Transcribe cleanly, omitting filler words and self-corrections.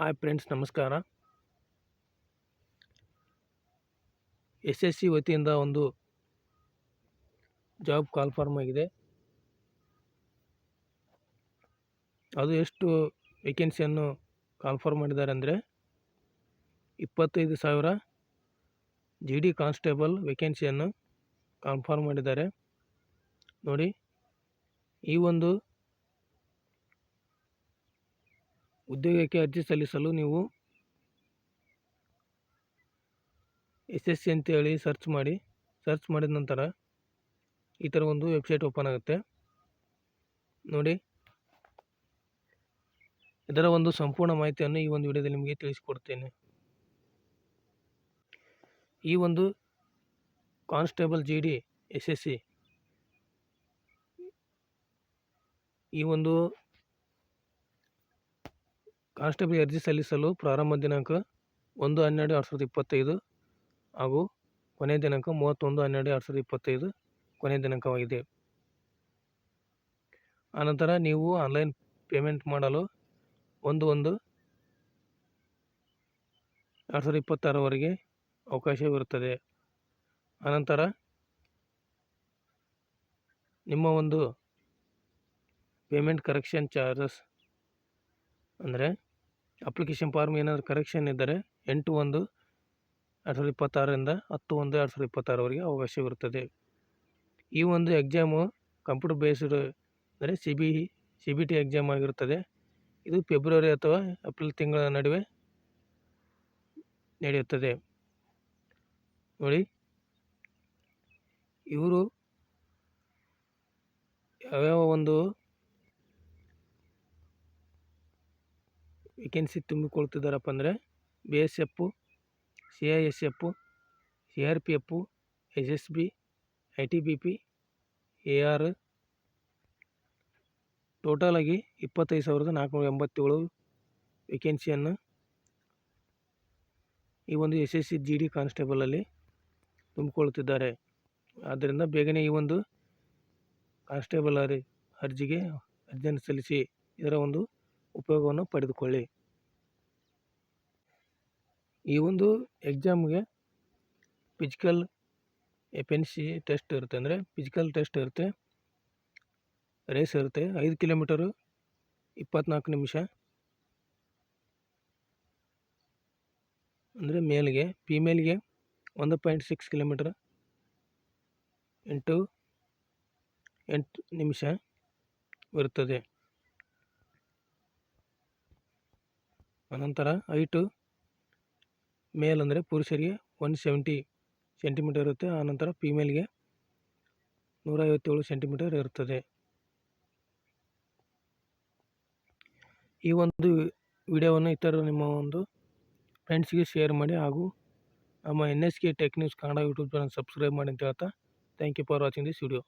Hi friends, ನಮಸ್ಕಾರ. SSC ವತಿಯಿಂದ ಒಂದು ಜಾಬ್ ಕಾಲ್ಫಾರ್ಮ್ ಆಗಿದೆ. ಅದು ಎಷ್ಟು ವೇಕೆನ್ಸಿಯನ್ನು ಕಾಲ್ಫಾರ್ಮ್ ಮಾಡಿದ್ದಾರೆ ಅಂದರೆ 25,000 GD ಕಾನ್ಸ್ಟೇಬಲ್ ವೇಕೆನ್ಸಿಯನ್ನು ಕಾನ್ಫರ್ಮ್ ಮಾಡಿದ್ದಾರೆ. ನೋಡಿ, ಈ ಒಂದು ಉದ್ಯೋಗಕ್ಕೆ ಅರ್ಜಿ ಸಲ್ಲಿಸಲು ನೀವು SSC ಅಂತೇಳಿ ಸರ್ಚ್ ಮಾಡಿದ ನಂತರ ಈ ಥರ ಒಂದು ವೆಬ್ಸೈಟ್ ಓಪನ್ ಆಗುತ್ತೆ. ನೋಡಿ, ಇದರ ಒಂದು ಸಂಪೂರ್ಣ ಮಾಹಿತಿಯನ್ನು ಈ ಒಂದು ವಿಡಿಯೋದಲ್ಲಿ ನಿಮಗೆ ತಿಳಿಸಿಕೊಡ್ತೇನೆ. ಈ ಒಂದು ಕಾನ್ಸ್ಟೇಬಲ್ GD SSC ಈ ಒಂದು ಕಾನ್ಸ್ಟೇಬಲ್ ಅರ್ಜಿ ಸಲ್ಲಿಸಲು ಪ್ರಾರಂಭ ದಿನಾಂಕ 1/12/2025 ಹಾಗೂ ಕೊನೆಯ ದಿನಾಂಕ 31/12/2025 ಕೊನೆಯ ದಿನಾಂಕವಾಗಿದೆ. ಆನಂತರ ನೀವು ಆನ್ಲೈನ್ ಪೇಮೆಂಟ್ ಮಾಡಲು 1/1/2026 ಅವಕಾಶವಿರುತ್ತದೆ. ಆನಂತರ ನಿಮ್ಮ ಒಂದು ಪೇಮೆಂಟ್ ಕರೆಕ್ಷನ್ ಚಾರ್ಜಸ್ ಅಂದರೆ ಅಪ್ಲಿಕೇಶನ್ ಫಾರ್ಮ್ ಏನಾದರೂ ಕರೆಕ್ಷನ್ ಇದ್ದರೆ 8/1/2026 10/1/2026 ಅವಕಾಶವಿರುತ್ತದೆ. ಈ ಒಂದು ಎಕ್ಸಾಮು ಕಂಪ್ಯೂಟರ್ ಬೇಸ್ಡ್ ಅಂದರೆ CBT ಎಕ್ಸಾಮ್ ಆಗಿರುತ್ತದೆ. ಇದು ಫೆಬ್ರವರಿ ಅಥವಾ ಏಪ್ರಿಲ್ ತಿಂಗಳ ನಡುವೆ ನಡೆಯುತ್ತದೆ. ನೋಡಿ, ಇವರು ಯಾವ್ಯಾವ ಒಂದು ವೇಕೆನ್ಸಿ ತುಂಬಿಕೊಳ್ತಿದ್ದಾರಪ್ಪ ಅಂದರೆ BSF, CISF, CRPF, SSB, ITBP, AR total ಆಗಿ 25,487 ವೇಕೆನ್ಸಿಯನ್ನು ಈ ಒಂದು SSC GD ಕಾನ್ಸ್ಟೇಬಲಲ್ಲಿ ತುಂಬಿಕೊಳ್ತಿದ್ದಾರೆ. ಆದ್ದರಿಂದ ಬೇಗನೆ ಈ ಒಂದು ಕಾನ್ಸ್ಟೇಬಲ್ ಅರ್ಜಿಯನ್ನು ಸಲ್ಲಿಸಿ ಇದರ ಒಂದು ಉಪಯೋಗವನ್ನು ಪಡೆದುಕೊಳ್ಳಿ. ಈ ಒಂದು ಎಕ್ಸಾಮ್ಗೆ ಫಿಸಿಕಲ್ ಎಫಿಷಿಯನ್ಸಿ ಟೆಸ್ಟ್ ಇರುತ್ತೆ, ಅಂದರೆ ಫಿಸಿಕಲ್ ಟೆಸ್ಟ್ ಇರುತ್ತೆ, ರೇಸ್ ಇರುತ್ತೆ. 5 ಕಿಲೋಮೀಟರು 24 ನಿಮಿಷ ಅಂದರೆ ಮೇಲ್ಗೆ. ಫೀಮೇಲ್ಗೆ 1.6 ಕಿಲೋಮೀಟರ್ 8 ನಿಮಿಷ ಇರುತ್ತದೆ. ಅನಂತರ ಹೈಟು ಮೇಲ್ ಅಂದರೆ ಪುರುಷರಿಗೆ 170 ಸೆಂಟಿಮೀಟರ್ ಇರುತ್ತೆ. ಆನಂತರ ಫೀಮೇಲ್ಗೆ 157 ಸೆಂಟಿಮೀಟರ್ ಇರುತ್ತದೆ. ಈ ಒಂದು ವಿಡಿಯೋವನ್ನು ನಿಮ್ಮ ಒಂದು ಫ್ರೆಂಡ್ಸ್ಗೆ ಶೇರ್ ಮಾಡಿ ಹಾಗೂ ನಮ್ಮ NSK tech news Kannada YouTube channel subscribe ಮಾಡಿ ಅಂತ ಹೇಳ್ತಾ, thank you for watching this video.